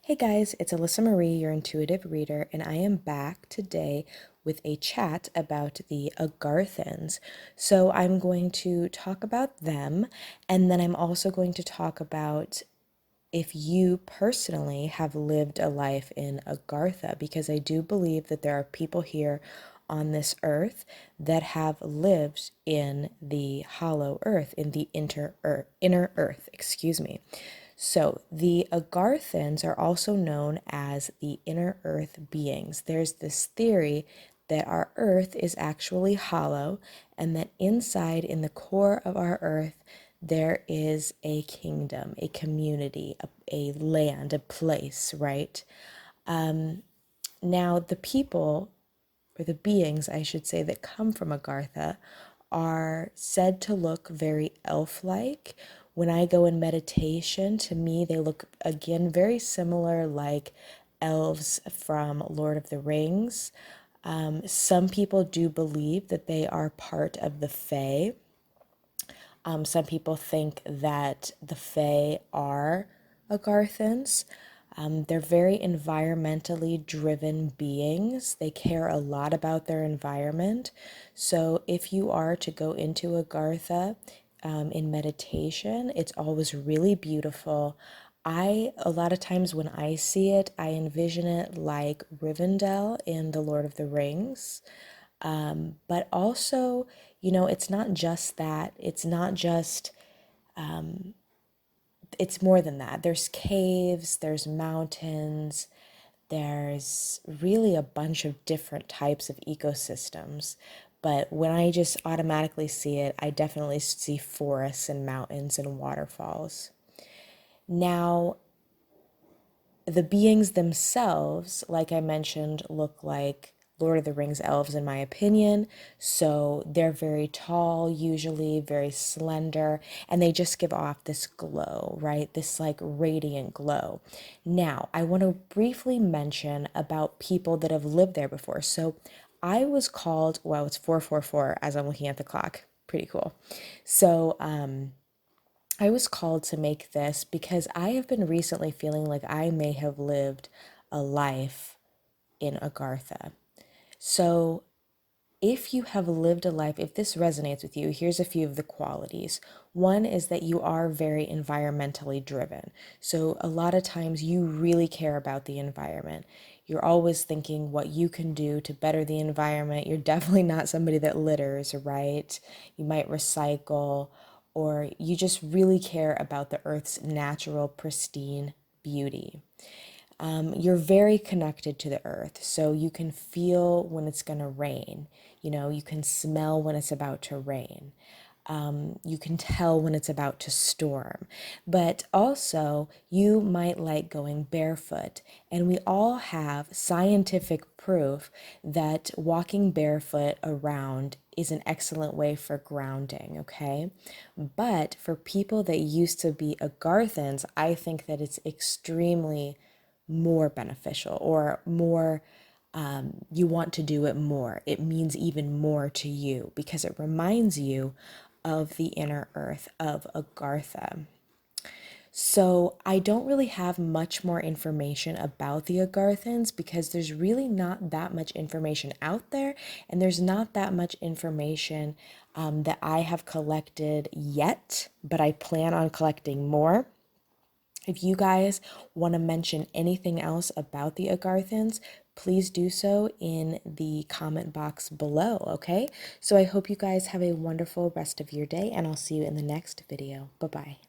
Hey guys, it's Alyssa Marie, your intuitive reader, and I am back today with a chat about the Agarthans. So I'm going to talk about them, and then I'm also going to talk about if you personally have lived a life in Agartha, because I do believe that there are people here on this earth that have lived in the hollow earth, in the inner earth, excuse me. So the Agarthans are also known as the inner earth beings. There's this theory that our earth is actually hollow and that inside, in the core of our earth, there is a kingdom, a community, a land, a place, right? Now, the people, or the beings, I should say, that come from Agartha are said to look very elf-like. When I go in meditation, to me, they look, again, very similar like elves from Lord of the Rings. Some people do believe that they are part of the Fae. Some people think that the Fae are Agarthans. They're very environmentally driven beings. They care a lot about their environment. So if you are to go into Agartha in meditation, it's always really beautiful. A lot of times when I see it, I envision it like Rivendell in The Lord of the Rings. But also, it's not just that. It's not just, it's more than that. There's caves, there's mountains, there's really a bunch of different types of ecosystems. But when I just automatically see it, I definitely see forests and mountains and waterfalls. Now, the beings themselves, like I mentioned, look like Lord of the Rings elves, in my opinion. So they're very tall, usually very slender, and they just give off this glow, right? This like radiant glow. Now, I want to briefly mention about people that have lived there before. So I was called, well, it's 444 as I'm looking at the clock. Pretty cool. So, I was called to make this because I have been recently feeling like I may have lived a life in Agartha. So, if you have lived a life, if this resonates with you, here's a few of the qualities. One is that you are very environmentally driven. So, a lot of times you really care about the environment. You're always thinking what you can do to better the environment. You're definitely not somebody that litters, right? You might recycle, or you just really care about the earth's natural, pristine beauty. You're very connected to the earth, so you can feel when it's going to rain. You can smell when it's about to rain. You can tell when it's about to storm. But also, you might like going barefoot. And we all have scientific proof that walking barefoot around is an excellent way for grounding, okay? But for people that used to be Agarthans, I think that it's extremely more beneficial, or more, you want to do it more. It means even more to you because it reminds you of the inner earth of Agartha. So I don't really have much more information about the Agarthans because there's really not that much information out there, and there's not that much information that I have collected yet, but I plan on collecting more. If you guys want to mention anything else about the Agarthans, please do so in the comment box below, okay? So I hope you guys have a wonderful rest of your day, and I'll see you in the next video. Bye-bye.